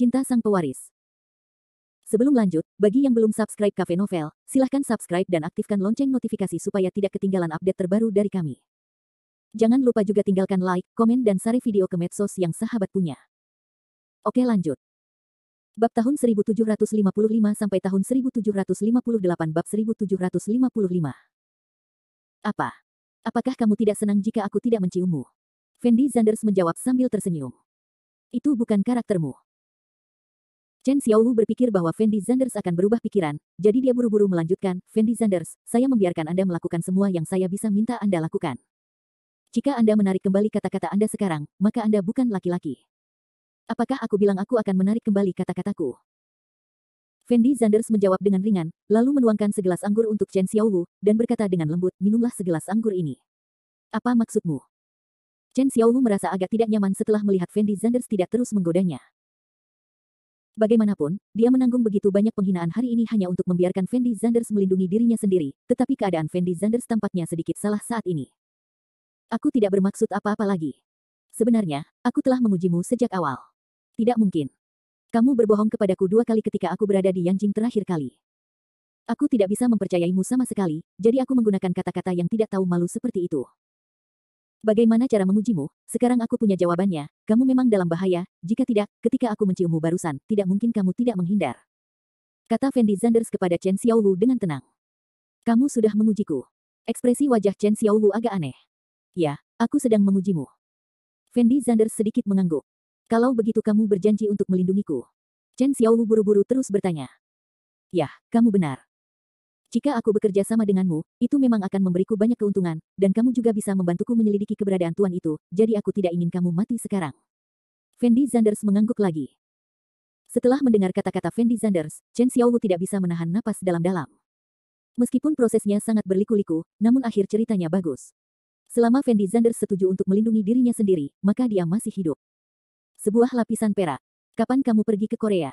Cinta Sang Pewaris. Sebelum lanjut, bagi yang belum subscribe Cafe Novel, silahkan subscribe dan aktifkan lonceng notifikasi supaya tidak ketinggalan update terbaru dari kami. Jangan lupa juga tinggalkan like, komen dan share video ke medsos yang sahabat punya. Oke lanjut. Bab tahun 1755 sampai tahun 1758 bab 1755. Apakah kamu tidak senang jika aku tidak menciummu? Fendi Zanders menjawab sambil tersenyum. Itu bukan karaktermu. Chen Xiaowu berpikir bahwa Fendi Zanders akan berubah pikiran, jadi dia buru-buru melanjutkan, Fendi Zanders, saya membiarkan Anda melakukan semua yang saya bisa minta Anda lakukan. Jika Anda menarik kembali kata-kata Anda sekarang, maka Anda bukan laki-laki. Apakah aku bilang aku akan menarik kembali kata-kataku? Fendi Zanders menjawab dengan ringan, lalu menuangkan segelas anggur untuk Chen Xiaowu, dan berkata dengan lembut, minumlah segelas anggur ini. Apa maksudmu? Chen Xiaowu merasa agak tidak nyaman setelah melihat Fendi Zanders tidak terus menggodanya. Bagaimanapun, dia menanggung begitu banyak penghinaan hari ini hanya untuk membiarkan Fendi Zanders melindungi dirinya sendiri, tetapi keadaan Fendi Zanders tampaknya sedikit salah saat ini. Aku tidak bermaksud apa-apa lagi. Sebenarnya, aku telah mengujimu sejak awal. Tidak mungkin. Kamu berbohong kepadaku 2 kali ketika aku berada di Yanjing terakhir kali. Aku tidak bisa mempercayaimu sama sekali, jadi aku menggunakan kata-kata yang tidak tahu malu seperti itu. Bagaimana cara mengujimu? Sekarang aku punya jawabannya, kamu memang dalam bahaya, jika tidak, ketika aku menciummu barusan, tidak mungkin kamu tidak menghindar. Kata Fendi Zanders kepada Chen Xiaowu dengan tenang. Kamu sudah mengujiku. Ekspresi wajah Chen Xiaowu agak aneh. Ya, aku sedang mengujimu. Fendi Zanders sedikit mengangguk. Kalau begitu kamu berjanji untuk melindungiku. Chen Xiaowu buru-buru terus bertanya. Ya, kamu benar. Jika aku bekerja sama denganmu, itu memang akan memberiku banyak keuntungan, dan kamu juga bisa membantuku menyelidiki keberadaan tuan itu, jadi aku tidak ingin kamu mati sekarang. Fendi Zanders mengangguk lagi. Setelah mendengar kata-kata Fendi Zanders, Chen Xiaowu tidak bisa menahan napas dalam-dalam. Meskipun prosesnya sangat berliku-liku, namun akhir ceritanya bagus. Selama Fendi Zanders setuju untuk melindungi dirinya sendiri, maka dia masih hidup. Sebuah lapisan perak. Kapan kamu pergi ke Korea?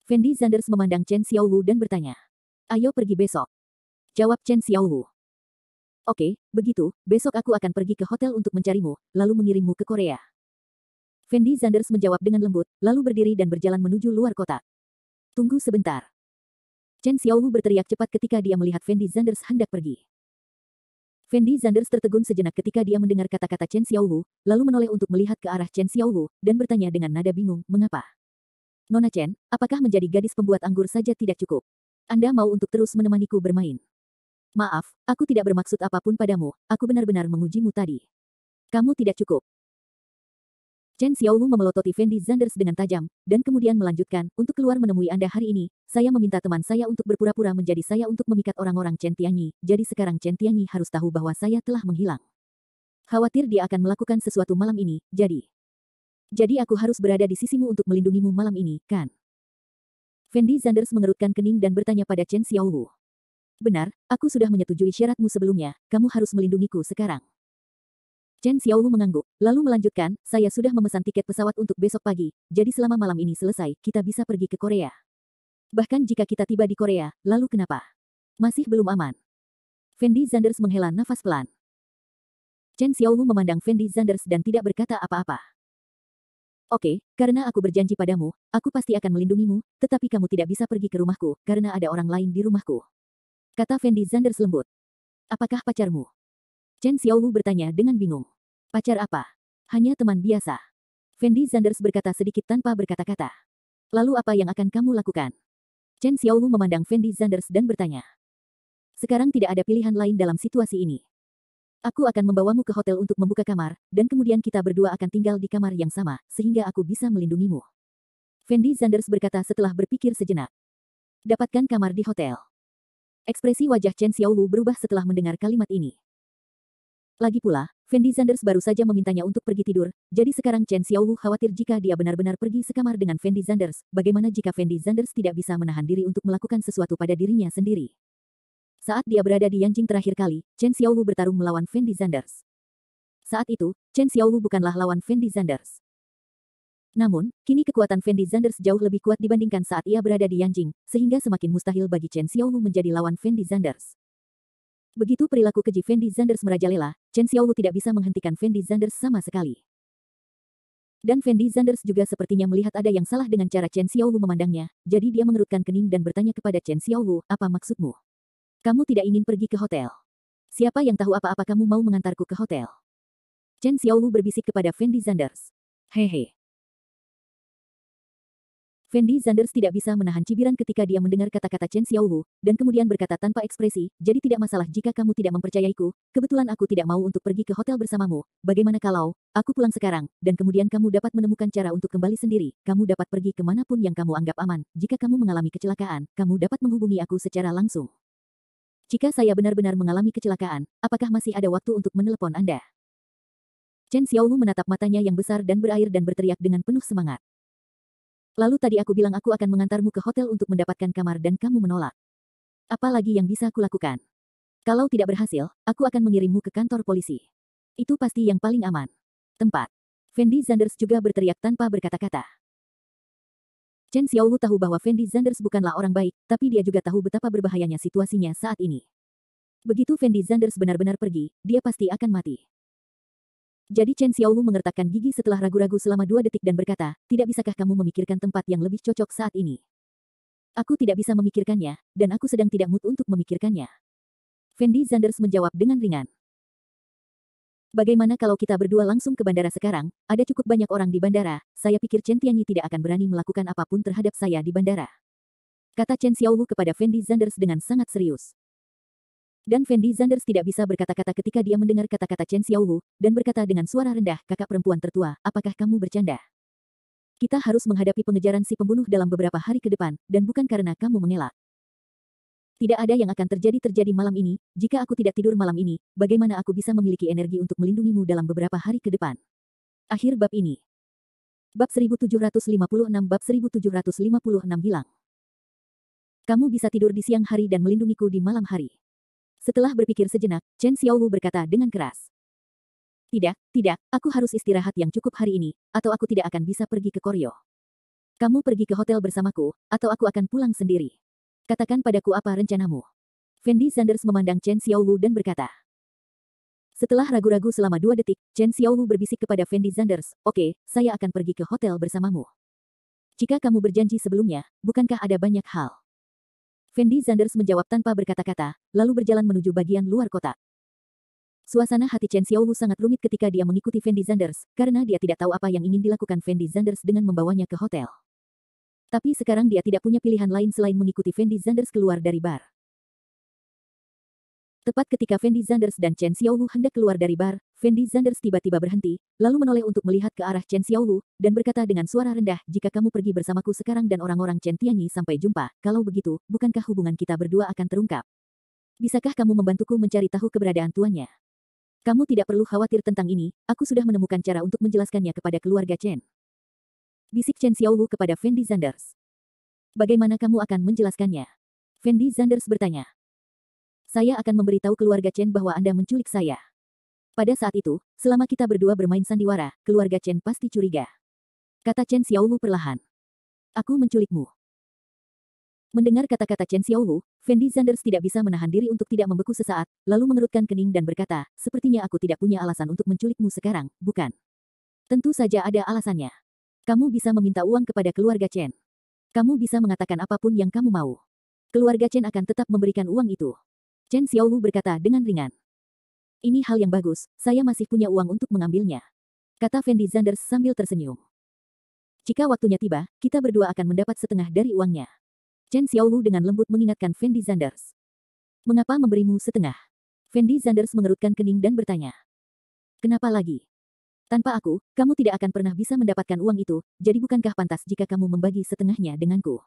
Fendi Zanders memandang Chen Xiaowu dan bertanya. Ayo pergi besok. Jawab Chen Xiaowu. Oke, begitu, besok aku akan pergi ke hotel untuk mencarimu, lalu mengirimmu ke Korea. Fendi Zanders menjawab dengan lembut, lalu berdiri dan berjalan menuju luar kota. Tunggu sebentar. Chen Xiaowu berteriak cepat ketika dia melihat Fendi Zanders hendak pergi. Fendi Zanders tertegun sejenak ketika dia mendengar kata-kata Chen Xiaowu, lalu menoleh untuk melihat ke arah Chen Xiaowu, dan bertanya dengan nada bingung, mengapa? Nona Chen, apakah menjadi gadis pembuat anggur saja tidak cukup? Anda mau untuk terus menemaniku bermain? Maaf, aku tidak bermaksud apapun padamu, aku benar-benar mengujimu tadi. Kamu tidak cukup. Chen Xiaowu memelototi Fendi Zanders dengan tajam, dan kemudian melanjutkan, untuk keluar menemui Anda hari ini, saya meminta teman saya untuk berpura-pura menjadi saya untuk memikat orang-orang Chen Tianyi, jadi sekarang Chen Tianyi harus tahu bahwa saya telah menghilang. Khawatir dia akan melakukan sesuatu malam ini, jadi aku harus berada di sisimu untuk melindungimu malam ini, kan? Fendi Zanders mengerutkan kening dan bertanya pada Chen Xiaowu. Benar, aku sudah menyetujui syaratmu sebelumnya, kamu harus melindungiku sekarang. Chen Xiaowu mengangguk, lalu melanjutkan, saya sudah memesan tiket pesawat untuk besok pagi, jadi selama malam ini selesai, kita bisa pergi ke Korea. Bahkan jika kita tiba di Korea, lalu kenapa? Masih belum aman. Fendi Zanders menghela nafas pelan. Chen Xiaowu memandang Fendi Zanders dan tidak berkata apa-apa. Oke, karena aku berjanji padamu, aku pasti akan melindungimu, tetapi kamu tidak bisa pergi ke rumahku, karena ada orang lain di rumahku. Kata Fendi Zanders lembut. Apakah pacarmu? Chen Xiaowu bertanya dengan bingung. Pacar apa? Hanya teman biasa. Fendi Zanders berkata sedikit tanpa berkata-kata. Lalu apa yang akan kamu lakukan? Chen Xiaowu memandang Fendi Zanders dan bertanya. Sekarang tidak ada pilihan lain dalam situasi ini. Aku akan membawamu ke hotel untuk membuka kamar, dan kemudian kita berdua akan tinggal di kamar yang sama, sehingga aku bisa melindungimu. Fendi Zanders berkata setelah berpikir sejenak. Dapatkan kamar di hotel. Ekspresi wajah Chen Xiaowu berubah setelah mendengar kalimat ini. Lagi pula, Fendi Zanders baru saja memintanya untuk pergi tidur, jadi sekarang Chen Xiaowu khawatir jika dia benar-benar pergi sekamar dengan Fendi Zanders, bagaimana jika Fendi Zanders tidak bisa menahan diri untuk melakukan sesuatu pada dirinya sendiri. Saat dia berada di Yanjing terakhir kali, Chen Xiaowu bertarung melawan Fendi Zanders. Saat itu, Chen Xiaowu bukanlah lawan Fendi Zanders. Namun, kini kekuatan Fendi Zanders jauh lebih kuat dibandingkan saat ia berada di Yanjing, sehingga semakin mustahil bagi Chen Xiaowu menjadi lawan Fendi Zanders. Begitu perilaku keji Fendi Zanders merajalela, Chen Xiaowu tidak bisa menghentikan Fendi Zanders sama sekali. Dan Fendi Zanders juga sepertinya melihat ada yang salah dengan cara Chen Xiaowu memandangnya, jadi dia mengerutkan kening dan bertanya kepada Chen Xiaowu, apa maksudmu? Kamu tidak ingin pergi ke hotel? Siapa yang tahu apa-apa kamu mau mengantarku ke hotel? Chen Xiaowu berbisik kepada Fendi Zanders. Hehe. Fendi Zanders tidak bisa menahan cibiran ketika dia mendengar kata-kata Chen Xiaowu, dan kemudian berkata tanpa ekspresi, jadi tidak masalah jika kamu tidak mempercayaiku, kebetulan aku tidak mau untuk pergi ke hotel bersamamu, bagaimana kalau, aku pulang sekarang, dan kemudian kamu dapat menemukan cara untuk kembali sendiri, kamu dapat pergi kemanapun yang kamu anggap aman, jika kamu mengalami kecelakaan, kamu dapat menghubungi aku secara langsung. Jika saya benar-benar mengalami kecelakaan, apakah masih ada waktu untuk menelepon Anda? Chen Xiaowu menatap matanya yang besar dan berair dan berteriak dengan penuh semangat. Lalu tadi aku bilang aku akan mengantarmu ke hotel untuk mendapatkan kamar dan kamu menolak. Apa lagi yang bisa kulakukan? Kalau tidak berhasil, aku akan mengirimmu ke kantor polisi. Itu pasti yang paling aman. Tempat. Fendi Zanders juga berteriak tanpa berkata-kata. Chen Xiaowu tahu bahwa Fendi Zanders bukanlah orang baik, tapi dia juga tahu betapa berbahayanya situasinya saat ini. Begitu Fendi Zanders benar-benar pergi, dia pasti akan mati. Jadi Chen Xiaowu mengertakkan gigi setelah ragu-ragu selama 2 detik dan berkata, tidak bisakah kamu memikirkan tempat yang lebih cocok saat ini? Aku tidak bisa memikirkannya, dan aku sedang tidak mood untuk memikirkannya. Fendi Zanders menjawab dengan ringan. Bagaimana kalau kita berdua langsung ke bandara sekarang? Ada cukup banyak orang di bandara, saya pikir Chen Tianyi tidak akan berani melakukan apapun terhadap saya di bandara. Kata Chen Xiaowu kepada Fendi Zanders dengan sangat serius. Dan Fendi Zanders tidak bisa berkata-kata ketika dia mendengar kata-kata Chen Xiaowu, dan berkata dengan suara rendah, kakak perempuan tertua, apakah kamu bercanda? Kita harus menghadapi pengejaran si pembunuh dalam beberapa hari ke depan, dan bukan karena kamu mengelak. Tidak ada yang akan terjadi malam ini, jika aku tidak tidur malam ini, bagaimana aku bisa memiliki energi untuk melindungimu dalam beberapa hari ke depan? Akhir bab ini. Bab 1756 Bab 1756 hilang. Kamu bisa tidur di siang hari dan melindungiku di malam hari. Setelah berpikir sejenak, Chen Xiaowu berkata dengan keras. Tidak, aku harus istirahat yang cukup hari ini, atau aku tidak akan bisa pergi ke Koryo. Kamu pergi ke hotel bersamaku, atau aku akan pulang sendiri. Katakan padaku apa rencanamu. Fendi Zanders memandang Chen Xiaowu dan berkata. Setelah ragu-ragu selama 2 detik, Chen Xiaowu berbisik kepada Fendi Zanders, oke, saya akan pergi ke hotel bersamamu. Jika kamu berjanji sebelumnya, bukankah ada banyak hal? Fendi Zanders menjawab tanpa berkata-kata, lalu berjalan menuju bagian luar kotak. Suasana hati Chen Xiaowu sangat rumit ketika dia mengikuti Fendi Zanders, karena dia tidak tahu apa yang ingin dilakukan Fendi Zanders dengan membawanya ke hotel. Tapi sekarang dia tidak punya pilihan lain selain mengikuti Fendi Zanders keluar dari bar. Tepat ketika Fendi Zanders dan Chen Xiaowu hendak keluar dari bar, Fendi Zanders tiba-tiba berhenti, lalu menoleh untuk melihat ke arah Chen Xiaowu, dan berkata dengan suara rendah, jika kamu pergi bersamaku sekarang dan orang-orang Chen Tianyi sampai jumpa, kalau begitu, bukankah hubungan kita berdua akan terungkap? Bisakah kamu membantuku mencari tahu keberadaan tuannya? Kamu tidak perlu khawatir tentang ini, aku sudah menemukan cara untuk menjelaskannya kepada keluarga Chen. Bisik Chen Xiaowu kepada Fendi Zanders. Bagaimana kamu akan menjelaskannya? Fendi Zanders bertanya. Saya akan memberitahu keluarga Chen bahwa Anda menculik saya. Pada saat itu, selama kita berdua bermain sandiwara, keluarga Chen pasti curiga. Kata Chen Xiaowu perlahan. Aku menculikmu. Mendengar kata-kata Chen Xiaowu, Fendi Zanders tidak bisa menahan diri untuk tidak membeku sesaat, lalu mengerutkan kening dan berkata, sepertinya aku tidak punya alasan untuk menculikmu sekarang, bukan? Tentu saja ada alasannya. Kamu bisa meminta uang kepada keluarga Chen. Kamu bisa mengatakan apapun yang kamu mau. Keluarga Chen akan tetap memberikan uang itu. Chen Xiaowu berkata dengan ringan. Ini hal yang bagus, saya masih punya uang untuk mengambilnya. Kata Fendi Zanders sambil tersenyum. Jika waktunya tiba, kita berdua akan mendapat setengah dari uangnya. Chen Xiaowu dengan lembut mengingatkan Fendi Zanders. Mengapa memberimu setengah? Fendi Zanders mengerutkan kening dan bertanya. Kenapa lagi? Tanpa aku, kamu tidak akan pernah bisa mendapatkan uang itu, jadi bukankah pantas jika kamu membagi setengahnya denganku?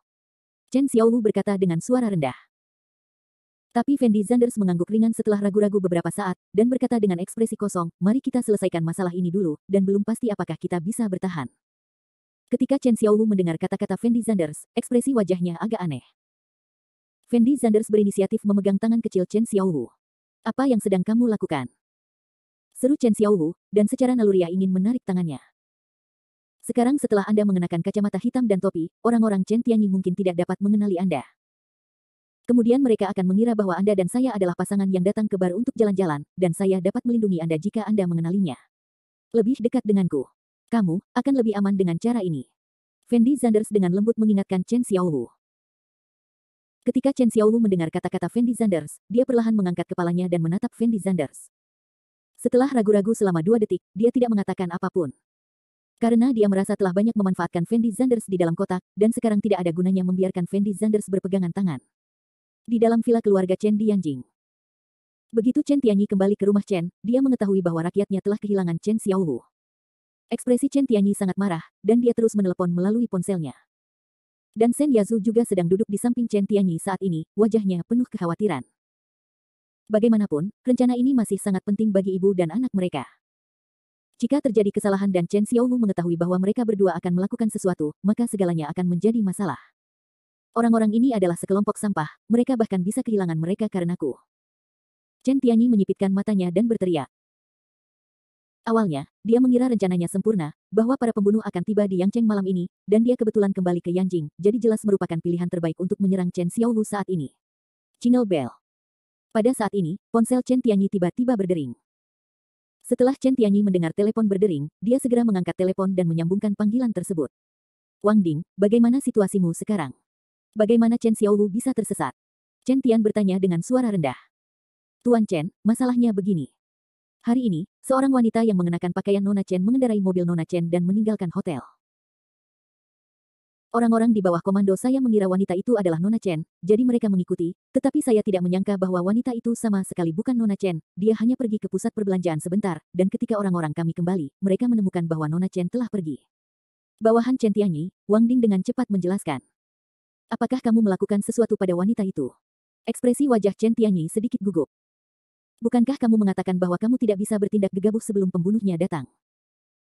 Chen Xiaowu berkata dengan suara rendah. Tapi Fendi Zanders mengangguk ringan setelah ragu-ragu beberapa saat, dan berkata dengan ekspresi kosong, mari kita selesaikan masalah ini dulu, dan belum pasti apakah kita bisa bertahan. Ketika Chen Xiaowu mendengar kata-kata Fendi Zanders, ekspresi wajahnya agak aneh. Fendi Zanders berinisiatif memegang tangan kecil Chen Xiaowu. Apa yang sedang kamu lakukan? Seru Chen Xiaowu, dan secara naluriah ingin menarik tangannya. Sekarang setelah Anda mengenakan kacamata hitam dan topi, orang-orang Chen Tianyi mungkin tidak dapat mengenali Anda. Kemudian mereka akan mengira bahwa Anda dan saya adalah pasangan yang datang ke bar untuk jalan-jalan, dan saya dapat melindungi Anda jika Anda mengenalinya. Lebih dekat denganku. Kamu akan lebih aman dengan cara ini. Fendi Zanders dengan lembut mengingatkan Chen Xiaowu. Ketika Chen Xiaowu mendengar kata-kata Fendi Zanders, dia perlahan mengangkat kepalanya dan menatap Fendi Zanders. Setelah ragu-ragu selama 2 detik, dia tidak mengatakan apapun. Karena dia merasa telah banyak memanfaatkan Fendi Zanders di dalam kotak, dan sekarang tidak ada gunanya membiarkan Fendi Zanders berpegangan tangan. Di dalam villa keluarga Chen di Yanjing. Begitu Chen Tianyi kembali ke rumah Chen, dia mengetahui bahwa rakyatnya telah kehilangan Chen Xiaowu. Ekspresi Chen Tianyi sangat marah, dan dia terus menelepon melalui ponselnya. Dan Shen Yazu juga sedang duduk di samping Chen Tianyi saat ini, wajahnya penuh kekhawatiran. Bagaimanapun, rencana ini masih sangat penting bagi ibu dan anak mereka. Jika terjadi kesalahan dan Chen Xiaowu mengetahui bahwa mereka berdua akan melakukan sesuatu, maka segalanya akan menjadi masalah. Orang-orang ini adalah sekelompok sampah, mereka bahkan bisa kehilangan mereka karenaku. Chen Tianyi menyipitkan matanya dan berteriak. Awalnya, dia mengira rencananya sempurna, bahwa para pembunuh akan tiba di Yangcheng malam ini, dan dia kebetulan kembali ke Yanjing, jadi jelas merupakan pilihan terbaik untuk menyerang Chen Xiaowu saat ini. Jingle bell. Pada saat ini, ponsel Chen Tianyi tiba-tiba berdering. Setelah Chen Tianyi mendengar telepon berdering, dia segera mengangkat telepon dan menyambungkan panggilan tersebut. Wang Ding, bagaimana situasimu sekarang? Bagaimana Chen Xiaowu bisa tersesat? Chen Tian bertanya dengan suara rendah. Tuan Chen, masalahnya begini. Hari ini, seorang wanita yang mengenakan pakaian Nona Chen mengendarai mobil Nona Chen dan meninggalkan hotel. Orang-orang di bawah komando saya mengira wanita itu adalah Nona Chen, jadi mereka mengikuti, tetapi saya tidak menyangka bahwa wanita itu sama sekali bukan Nona Chen, dia hanya pergi ke pusat perbelanjaan sebentar, dan ketika orang-orang kami kembali, mereka menemukan bahwa Nona Chen telah pergi. Bawahan Chen Tianyi, Wang Ding dengan cepat menjelaskan. Apakah kamu melakukan sesuatu pada wanita itu? Ekspresi wajah Chen Tianyi sedikit gugup. Bukankah kamu mengatakan bahwa kamu tidak bisa bertindak gegabah sebelum pembunuhnya datang?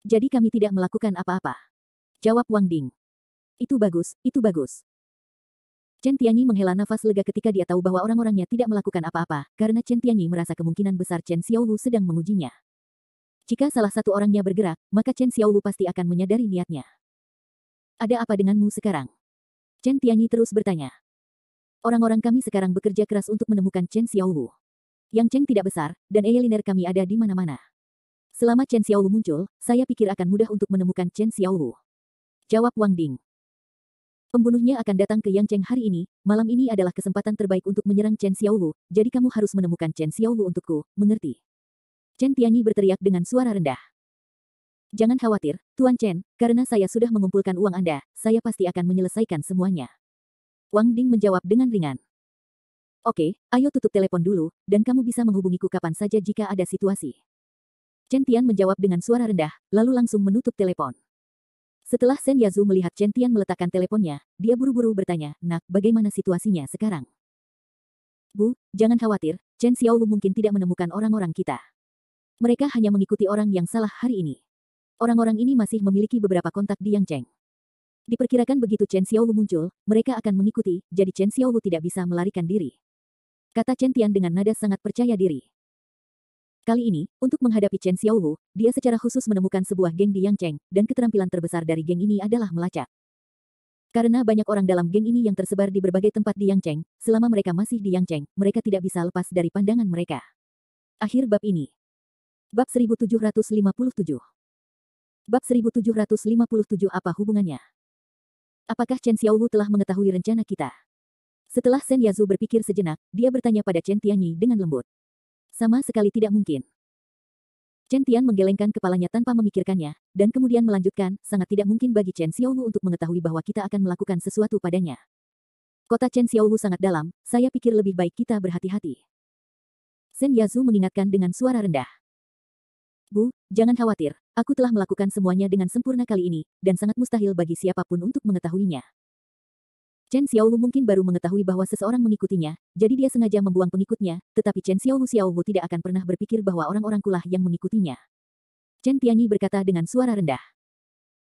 Jadi kami tidak melakukan apa-apa. Jawab Wang Ding. Itu bagus, itu bagus. Chen Tianyi menghela nafas lega ketika dia tahu bahwa orang-orangnya tidak melakukan apa-apa, karena Chen Tianyi merasa kemungkinan besar Chen Xiaowu sedang mengujinya. Jika salah satu orangnya bergerak, maka Chen Xiaowu pasti akan menyadari niatnya. Ada apa denganmu sekarang? Chen Tianyi terus bertanya. Orang-orang kami sekarang bekerja keras untuk menemukan Chen Xiaowu. Yang Cheng tidak besar, dan eyeliner kami ada di mana-mana. Selama Chen Xiaowu muncul, saya pikir akan mudah untuk menemukan Chen Xiaowu. Jawab Wang Ding. Pembunuhnya akan datang ke Yang Cheng hari ini, malam ini adalah kesempatan terbaik untuk menyerang Chen Xiaowu, jadi kamu harus menemukan Chen Xiaowu untukku, mengerti? Chen Tianyi berteriak dengan suara rendah. Jangan khawatir, Tuan Chen, karena saya sudah mengumpulkan uang Anda, saya pasti akan menyelesaikan semuanya. Wang Ding menjawab dengan ringan. Oke, ayo tutup telepon dulu, dan kamu bisa menghubungiku kapan saja jika ada situasi. Chen Tian menjawab dengan suara rendah, lalu langsung menutup telepon. Setelah Shen Yazu melihat Chen Tian meletakkan teleponnya, dia buru-buru bertanya, "Nak, bagaimana situasinya sekarang?" "Bu, jangan khawatir, Chen Xiaowu mungkin tidak menemukan orang-orang kita. Mereka hanya mengikuti orang yang salah hari ini. Orang-orang ini masih memiliki beberapa kontak di Yangcheng. Diperkirakan begitu Chen Xiaowu muncul, mereka akan mengikuti, jadi Chen Xiaowu tidak bisa melarikan diri." Kata Chen Tian dengan nada sangat percaya diri. Kali ini, untuk menghadapi Chen Xiaowu, dia secara khusus menemukan sebuah geng di Yangcheng, dan keterampilan terbesar dari geng ini adalah melacak. Karena banyak orang dalam geng ini yang tersebar di berbagai tempat di Yangcheng, selama mereka masih di Yangcheng, mereka tidak bisa lepas dari pandangan mereka. Akhir bab ini. Bab 1757. Bab 1757 apa hubungannya? Apakah Chen Xiaowu telah mengetahui rencana kita? Setelah Shen Yazu berpikir sejenak, dia bertanya pada Chen Tianyi dengan lembut. Sama sekali tidak mungkin. Chen Tian menggelengkan kepalanya tanpa memikirkannya, dan kemudian melanjutkan, sangat tidak mungkin bagi Chen Xiaowu untuk mengetahui bahwa kita akan melakukan sesuatu padanya. Kota Chen Xiaowu sangat dalam, saya pikir lebih baik kita berhati-hati. Shen Yazu mengingatkan dengan suara rendah. Bu, jangan khawatir, aku telah melakukan semuanya dengan sempurna kali ini, dan sangat mustahil bagi siapapun untuk mengetahuinya. Chen Xiaowu mungkin baru mengetahui bahwa seseorang mengikutinya, jadi dia sengaja membuang pengikutnya, tetapi Chen Xiaowu tidak akan pernah berpikir bahwa orang-orangkulah yang mengikutinya. Chen Tianyi berkata dengan suara rendah.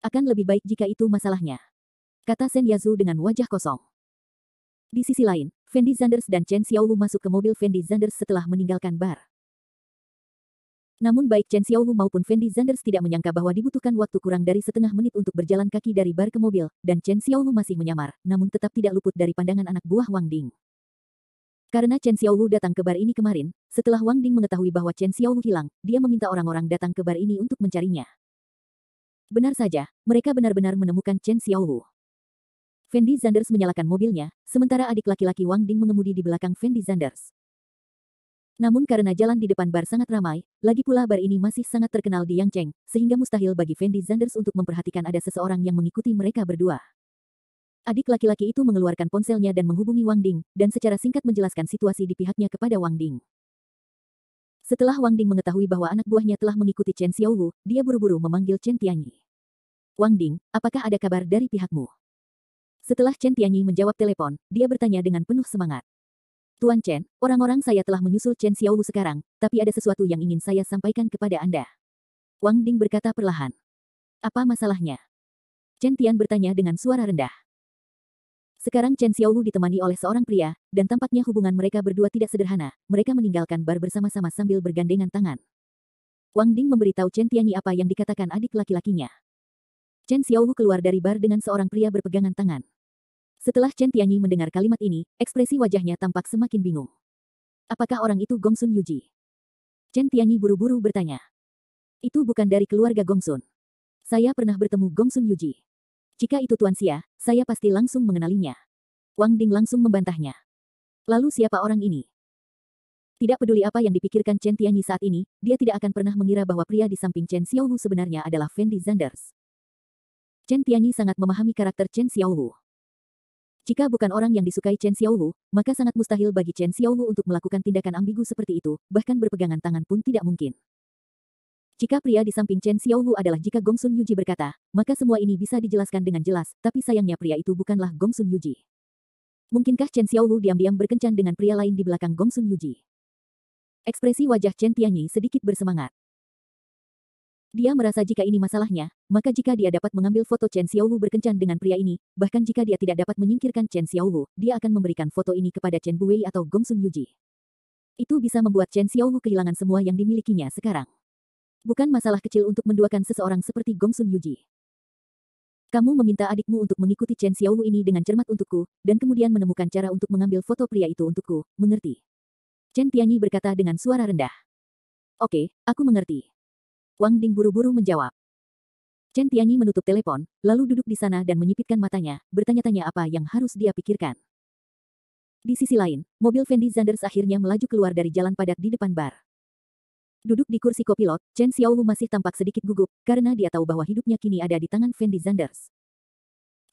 Akan lebih baik jika itu masalahnya. Kata Shen Yazu dengan wajah kosong. Di sisi lain, Fendi Zanders dan Chen Xiaowu masuk ke mobil Fendi Zanders setelah meninggalkan bar. Namun baik Chen Xiaowu maupun Fendi Zanders tidak menyangka bahwa dibutuhkan waktu kurang dari setengah menit untuk berjalan kaki dari bar ke mobil, dan Chen Xiaowu masih menyamar, namun tetap tidak luput dari pandangan anak buah Wang Ding. Karena Chen Xiaowu datang ke bar ini kemarin, setelah Wang Ding mengetahui bahwa Chen Xiaowu hilang, dia meminta orang-orang datang ke bar ini untuk mencarinya. Benar saja, mereka benar-benar menemukan Chen Xiaowu. Fendi Zanders menyalakan mobilnya, sementara adik laki-laki Wang Ding mengemudi di belakang Fendi Zanders. Namun karena jalan di depan bar sangat ramai, lagi pula bar ini masih sangat terkenal di Yangcheng, sehingga mustahil bagi Fendi Zanders untuk memperhatikan ada seseorang yang mengikuti mereka berdua. Adik laki-laki itu mengeluarkan ponselnya dan menghubungi Wang Ding, dan secara singkat menjelaskan situasi di pihaknya kepada Wang Ding. Setelah Wang Ding mengetahui bahwa anak buahnya telah mengikuti Chen Xiaowu, dia buru-buru memanggil Chen Tianyi. Wang Ding, apakah ada kabar dari pihakmu? Setelah Chen Tianyi menjawab telepon, dia bertanya dengan penuh semangat. Tuan Chen, orang-orang saya telah menyusul Chen Xiaowu sekarang, tapi ada sesuatu yang ingin saya sampaikan kepada Anda. Wang Ding berkata perlahan. Apa masalahnya? Chen Tian bertanya dengan suara rendah. Sekarang Chen Xiaowu ditemani oleh seorang pria, dan tampaknya hubungan mereka berdua tidak sederhana. Mereka meninggalkan bar bersama-sama sambil bergandengan tangan. Wang Ding memberitahu Chen Tianyi apa yang dikatakan adik laki-lakinya. Chen Xiaowu keluar dari bar dengan seorang pria berpegangan tangan. Setelah Chen Tianyi mendengar kalimat ini, ekspresi wajahnya tampak semakin bingung. Apakah orang itu Gongsun Yuji? Chen Tianyi buru-buru bertanya. Itu bukan dari keluarga Gongsun. Saya pernah bertemu Gongsun Yuji. Jika itu Tuan Xia, saya pasti langsung mengenalinya. Wang Ding langsung membantahnya. Lalu siapa orang ini? Tidak peduli apa yang dipikirkan Chen Tianyi saat ini, dia tidak akan pernah mengira bahwa pria di samping Chen Xiaowu sebenarnya adalah Fendi Zanders. Chen Tianyi sangat memahami karakter Chen Xiaowu. Jika bukan orang yang disukai Chen Xiaowu, maka sangat mustahil bagi Chen Xiaowu untuk melakukan tindakan ambigu seperti itu, bahkan berpegangan tangan pun tidak mungkin. Jika pria di samping Chen Xiaowu adalah jika Gongsun Yuji berkata, maka semua ini bisa dijelaskan dengan jelas, tapi sayangnya pria itu bukanlah Gongsun Yuji. Mungkinkah Chen Xiaowu diam-diam berkencan dengan pria lain di belakang Gongsun Yuji? Ekspresi wajah Chen Tianyi sedikit bersemangat. Dia merasa jika ini masalahnya, maka jika dia dapat mengambil foto Chen Xiaowu berkencan dengan pria ini, bahkan jika dia tidak dapat menyingkirkan Chen Xiaowu, dia akan memberikan foto ini kepada Chen Buwei atau Gongsun Yuji. Itu bisa membuat Chen Xiaowu kehilangan semua yang dimilikinya sekarang. Bukan masalah kecil untuk menduakan seseorang seperti Gongsun Yuji. Kamu meminta adikmu untuk mengikuti Chen Xiaowu ini dengan cermat untukku, dan kemudian menemukan cara untuk mengambil foto pria itu untukku, mengerti? Chen Tianyi berkata dengan suara rendah. Oke, aku mengerti. Wang Ding buru-buru menjawab. Chen Tianyi menutup telepon, lalu duduk di sana dan menyipitkan matanya, bertanya-tanya apa yang harus dia pikirkan. Di sisi lain, mobil Fendi Zanders akhirnya melaju keluar dari jalan padat di depan bar. Duduk di kursi kopilot, Chen Xiaowu masih tampak sedikit gugup, karena dia tahu bahwa hidupnya kini ada di tangan Fendi Zanders.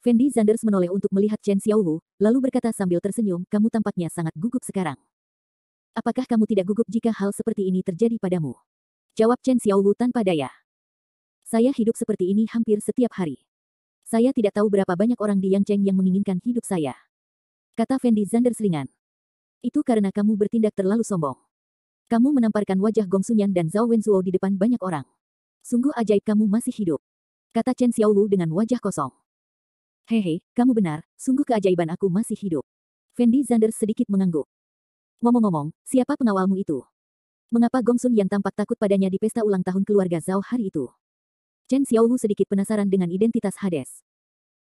Fendi Zanders menoleh untuk melihat Chen Xiaowu, lalu berkata sambil tersenyum, kamu tampaknya sangat gugup sekarang. Apakah kamu tidak gugup jika hal seperti ini terjadi padamu? Jawab Chen Xiaowu tanpa daya. Saya hidup seperti ini hampir setiap hari. Saya tidak tahu berapa banyak orang di Yangcheng yang menginginkan hidup saya. Kata Fendi Zanders ringan. Itu karena kamu bertindak terlalu sombong. Kamu menamparkan wajah Gongsunyan dan Zhao Wenzuo di depan banyak orang. Sungguh ajaib kamu masih hidup. Kata Chen Xiaowu dengan wajah kosong. Hehe, kamu benar, sungguh keajaiban aku masih hidup. Fendi Zanders sedikit mengangguk. Ngomong-ngomong, siapa pengawalmu itu? Mengapa Gongsun yang tampak takut padanya di pesta ulang tahun keluarga Zhao hari itu? Chen Xiaowu sedikit penasaran dengan identitas Hades.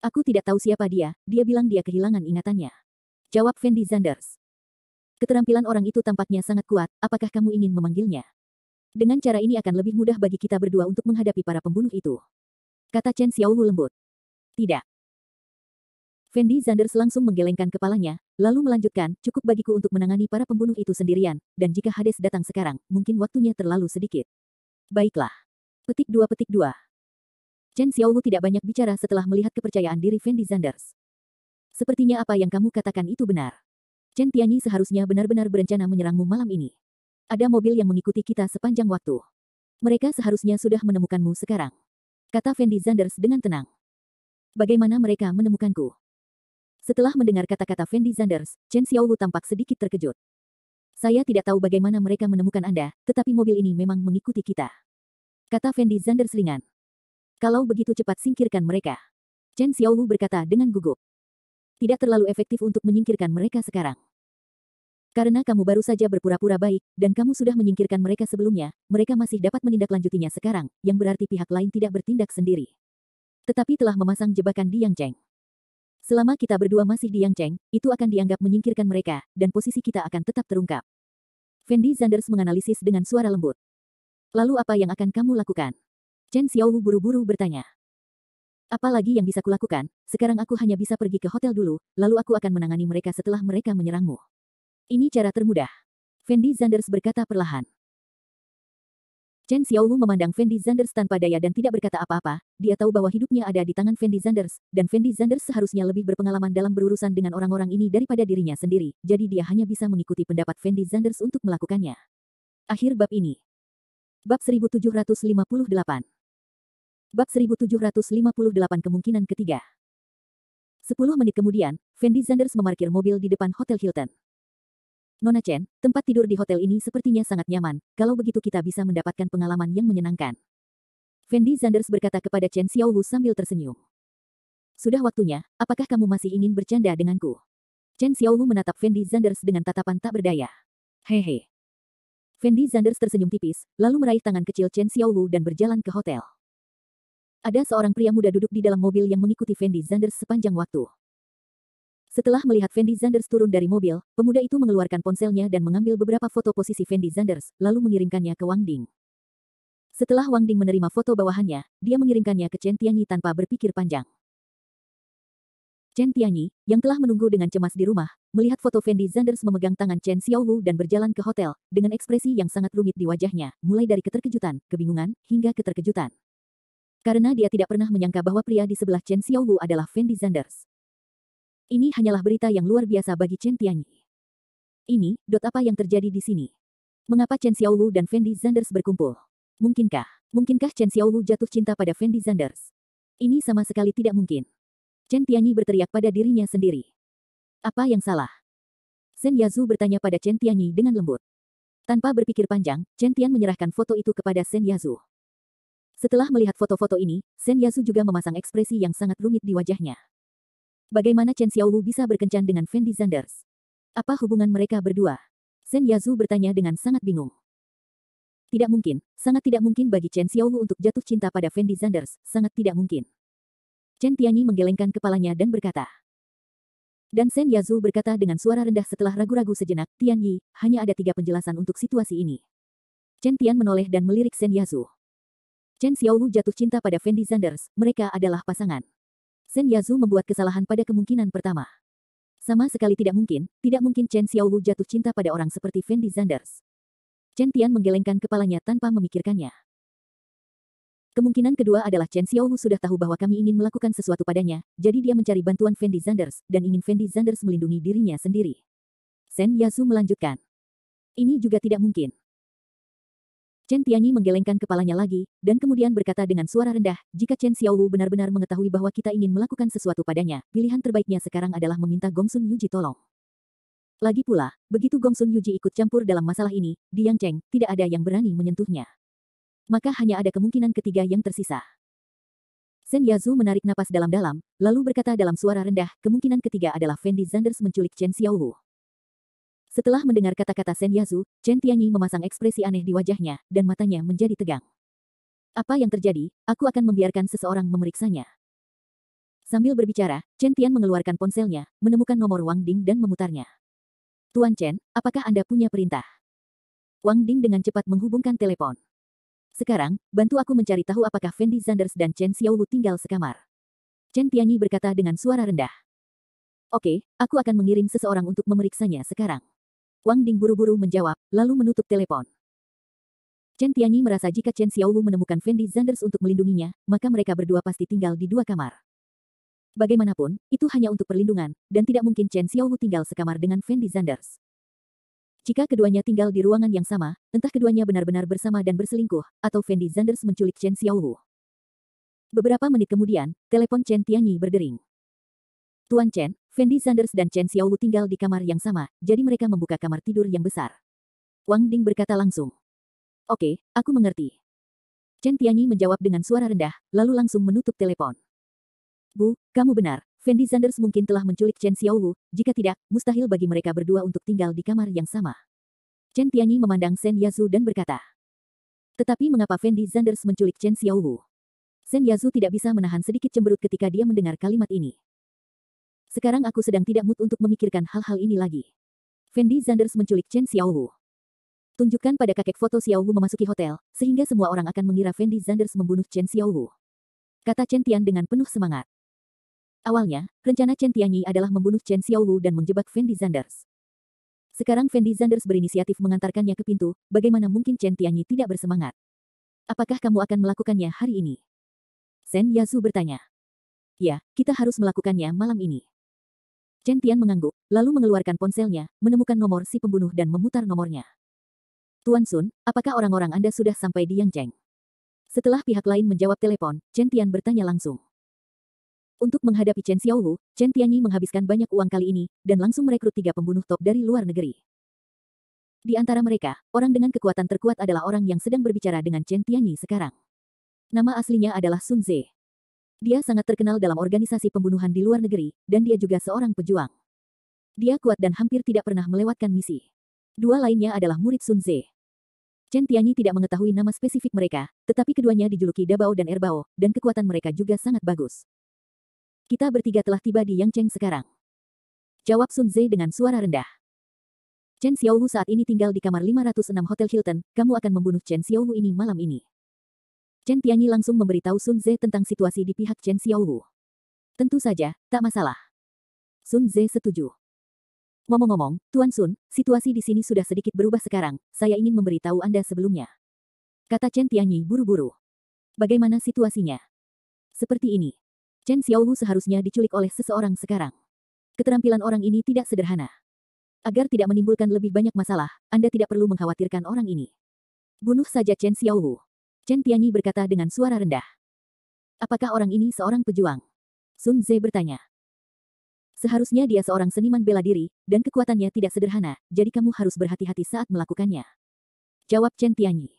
Aku tidak tahu siapa dia bilang dia kehilangan ingatannya. Jawab Fendi Zanders. Keterampilan orang itu tampaknya sangat kuat, apakah kamu ingin memanggilnya? Dengan cara ini akan lebih mudah bagi kita berdua untuk menghadapi para pembunuh itu. Kata Chen Xiaowu lembut. Tidak. Fendi Zanders langsung menggelengkan kepalanya, lalu melanjutkan, cukup bagiku untuk menangani para pembunuh itu sendirian, dan jika Hades datang sekarang, mungkin waktunya terlalu sedikit. Baiklah. Petik 2. Chen Xiaowu tidak banyak bicara setelah melihat kepercayaan diri Fendi Zanders. Sepertinya apa yang kamu katakan itu benar. Chen Tianyi seharusnya benar-benar berencana menyerangmu malam ini. Ada mobil yang mengikuti kita sepanjang waktu. Mereka seharusnya sudah menemukanmu sekarang. Kata Fendi Zanders dengan tenang. Bagaimana mereka menemukanku? Setelah mendengar kata-kata Fendi Zanders, Chen Xiaowu tampak sedikit terkejut. Saya tidak tahu bagaimana mereka menemukan Anda, tetapi mobil ini memang mengikuti kita. Kata Fendi Zanders ringan. Kalau begitu cepat singkirkan mereka. Chen Xiaowu berkata dengan gugup. Tidak terlalu efektif untuk menyingkirkan mereka sekarang. Karena kamu baru saja berpura-pura baik, dan kamu sudah menyingkirkan mereka sebelumnya, mereka masih dapat menindaklanjutinya sekarang, yang berarti pihak lain tidak bertindak sendiri. Tetapi telah memasang jebakan di Yangcheng. Selama kita berdua masih di Yangcheng, itu akan dianggap menyingkirkan mereka, dan posisi kita akan tetap terungkap. Fendi Zanders menganalisis dengan suara lembut. Lalu apa yang akan kamu lakukan? Chen Xiaowu buru-buru bertanya. Apa lagi yang bisa kulakukan? Sekarang aku hanya bisa pergi ke hotel dulu, lalu aku akan menangani mereka setelah mereka menyerangmu. Ini cara termudah. Fendi Zanders berkata perlahan. Chen Xiaowu memandang Fendi Zanders tanpa daya dan tidak berkata apa-apa. Dia tahu bahwa hidupnya ada di tangan Fendi Zanders, dan Fendi Zanders seharusnya lebih berpengalaman dalam berurusan dengan orang-orang ini daripada dirinya sendiri, jadi dia hanya bisa mengikuti pendapat Fendi Zanders untuk melakukannya. Akhir bab ini. Bab 1758. Bab 1758 kemungkinan ketiga. 10 menit kemudian, Fendi Zanders memarkir mobil di depan Hotel Hilton. Nona Chen, tempat tidur di hotel ini sepertinya sangat nyaman, kalau begitu kita bisa mendapatkan pengalaman yang menyenangkan. Fendi Zanders berkata kepada Chen Xiaowu sambil tersenyum. Sudah waktunya, apakah kamu masih ingin bercanda denganku? Chen Xiaowu menatap Fendi Zanders dengan tatapan tak berdaya. Hehe. Fendi Zanders tersenyum tipis, lalu meraih tangan kecil Chen Xiaowu dan berjalan ke hotel. Ada seorang pria muda duduk di dalam mobil yang mengikuti Fendi Zanders sepanjang waktu. Setelah melihat Fendi Zanders turun dari mobil, pemuda itu mengeluarkan ponselnya dan mengambil beberapa foto posisi Fendi Zanders, lalu mengirimkannya ke Wang Ding. Setelah Wang Ding menerima foto bawahannya, dia mengirimkannya ke Chen Tianyi tanpa berpikir panjang. Chen Tianyi, yang telah menunggu dengan cemas di rumah, melihat foto Fendi Zanders memegang tangan Chen Xiaowu dan berjalan ke hotel, dengan ekspresi yang sangat rumit di wajahnya, mulai dari keterkejutan, kebingungan, hingga keterkejutan. Karena dia tidak pernah menyangka bahwa pria di sebelah Chen Xiaowu adalah Fendi Zanders. Ini hanyalah berita yang luar biasa bagi Chen Tianyi. Ini, apa yang terjadi di sini? Mengapa Chen Xiaowu dan Fendi Zanders berkumpul? Mungkinkah Chen Xiaowu jatuh cinta pada Fendi Zanders? Ini sama sekali tidak mungkin. Chen Tianyi berteriak pada dirinya sendiri. Apa yang salah? Sen Yazu bertanya pada Chen Tianyi dengan lembut. Tanpa berpikir panjang, Chen Tian menyerahkan foto itu kepada Sen Yazu. Setelah melihat foto-foto ini, Sen Yazu juga memasang ekspresi yang sangat rumit di wajahnya. Bagaimana Chen Xiaowu bisa berkencan dengan Fendi Zanders? Apa hubungan mereka berdua? Sen Yazu bertanya dengan sangat bingung. Tidak mungkin, sangat tidak mungkin bagi Chen Xiaowu untuk jatuh cinta pada Fendi Zanders, sangat tidak mungkin. Chen Tianyi menggelengkan kepalanya dan berkata. Dan Sen Yazu berkata dengan suara rendah setelah ragu-ragu sejenak, Tianyi, hanya ada 3 penjelasan untuk situasi ini. Chen Tian menoleh dan melirik Sen Yazu. Chen Xiaowu jatuh cinta pada Fendi Zanders, mereka adalah pasangan. Sen Yazu membuat kesalahan pada kemungkinan pertama. Sama sekali tidak mungkin Chen Xiaowu jatuh cinta pada orang seperti Fendi Zanders. Chen Tian menggelengkan kepalanya tanpa memikirkannya. Kemungkinan kedua adalah Chen Xiaowu sudah tahu bahwa kami ingin melakukan sesuatu padanya, jadi dia mencari bantuan Fendi Zanders, dan ingin Fendi Zanders melindungi dirinya sendiri. Sen Yazu melanjutkan. Ini juga tidak mungkin. Chen Tianyi menggelengkan kepalanya lagi, dan kemudian berkata dengan suara rendah, jika Chen Xiaowu benar-benar mengetahui bahwa kita ingin melakukan sesuatu padanya, pilihan terbaiknya sekarang adalah meminta Gongsun Yuji tolong. Lagi pula, begitu Gongsun Yuji ikut campur dalam masalah ini, di Yang Cheng, tidak ada yang berani menyentuhnya. Maka hanya ada kemungkinan ketiga yang tersisa. Sen Yazu menarik napas dalam-dalam, lalu berkata dalam suara rendah, kemungkinan ketiga adalah Fendi Zanders menculik Chen Xiaowu. Setelah mendengar kata-kata Sen Yazu, Chen Tianyi memasang ekspresi aneh di wajahnya, dan matanya menjadi tegang. Apa yang terjadi? Aku akan membiarkan seseorang memeriksanya. Sambil berbicara, Chen Tian mengeluarkan ponselnya, menemukan nomor Wang Ding dan memutarnya. Tuan Chen, apakah Anda punya perintah? Wang Ding dengan cepat menghubungkan telepon. Sekarang, bantu aku mencari tahu apakah Fendi Zanders dan Chen Xiaowu tinggal sekamar. Chen Tianyi berkata dengan suara rendah. Oke, aku akan mengirim seseorang untuk memeriksanya sekarang. Wang Ding buru-buru menjawab, lalu menutup telepon. Chen Tianyi merasa jika Chen Xiaowu menemukan Fendi Zanders untuk melindunginya, maka mereka berdua pasti tinggal di 2 kamar. Bagaimanapun, itu hanya untuk perlindungan, dan tidak mungkin Chen Xiaowu tinggal sekamar dengan Fendi Zanders. Jika keduanya tinggal di ruangan yang sama, entah keduanya benar-benar bersama dan berselingkuh, atau Fendi Zanders menculik Chen Xiaowu. Beberapa menit kemudian, telepon Chen Tianyi berdering. Tuan Chen, Fendi Zanders dan Chen Xiaowu tinggal di kamar yang sama, jadi mereka membuka kamar tidur yang besar. Wang Ding berkata langsung. Oke, aku mengerti. Chen Tianyi menjawab dengan suara rendah, lalu langsung menutup telepon. Bu, kamu benar, Fendi Zanders mungkin telah menculik Chen Xiaowu, jika tidak, mustahil bagi mereka berdua untuk tinggal di kamar yang sama. Chen Tianyi memandang Sen Yazu dan berkata. Tetapi mengapa Fendi Zanders menculik Chen Xiaowu? Sen Yazu tidak bisa menahan sedikit cemberut ketika dia mendengar kalimat ini. Sekarang aku sedang tidak mood untuk memikirkan hal-hal ini lagi. Fendi Zanders menculik Chen Xiaowu. Tunjukkan pada kakek foto Xiao Wu memasuki hotel, sehingga semua orang akan mengira Fendi Zanders membunuh Chen Xiao Wu. Kata Chen Tian dengan penuh semangat. Awalnya, rencana Chen Tianyi adalah membunuh Chen Xiao Wu dan menjebak Fendi Zanders. Sekarang Fendi Zanders berinisiatif mengantarkannya ke pintu, bagaimana mungkin Chen Tianyi tidak bersemangat? Apakah kamu akan melakukannya hari ini? Shen Yazu bertanya. Ya, kita harus melakukannya malam ini. Chen Tian mengangguk, lalu mengeluarkan ponselnya, menemukan nomor si pembunuh dan memutar nomornya. Tuan Sun, apakah orang-orang Anda sudah sampai di Yangzheng? Setelah pihak lain menjawab telepon, Chen Tian bertanya langsung. Untuk menghadapi Chen Xiaowu, Chen Tianyi menghabiskan banyak uang kali ini, dan langsung merekrut 3 pembunuh top dari luar negeri. Di antara mereka, orang dengan kekuatan terkuat adalah orang yang sedang berbicara dengan Chen Tianyi sekarang. Nama aslinya adalah Sun Ze. Dia sangat terkenal dalam organisasi pembunuhan di luar negeri, dan dia juga seorang pejuang. Dia kuat dan hampir tidak pernah melewatkan misi. 2 lainnya adalah murid Sun Ze. Chen Tianyi tidak mengetahui nama spesifik mereka, tetapi keduanya dijuluki Dabao dan Erbao, dan kekuatan mereka juga sangat bagus. Kita bertiga telah tiba di Yangzheng sekarang. Jawab Sun Ze dengan suara rendah. Chen Xiaowu saat ini tinggal di kamar 506 Hotel Hilton, kamu akan membunuh Chen Xiaowu ini malam ini. Chen Tianyi langsung memberitahu Sun Ze tentang situasi di pihak Chen Xiaowu. Tentu saja, tak masalah. Sun Ze setuju. Ngomong-ngomong, Tuan Sun, situasi di sini sudah sedikit berubah sekarang, saya ingin memberitahu Anda sebelumnya. Kata Chen Tianyi buru-buru. Bagaimana situasinya? Seperti ini. Chen Xiaowu seharusnya diculik oleh seseorang sekarang. Keterampilan orang ini tidak sederhana. Agar tidak menimbulkan lebih banyak masalah, Anda tidak perlu mengkhawatirkan orang ini. Bunuh saja Chen Xiaowu. Chen Tianyi berkata dengan suara rendah. Apakah orang ini seorang pejuang? Sun Ze bertanya. Seharusnya dia seorang seniman bela diri, dan kekuatannya tidak sederhana, jadi kamu harus berhati-hati saat melakukannya. Jawab Chen Tianyi.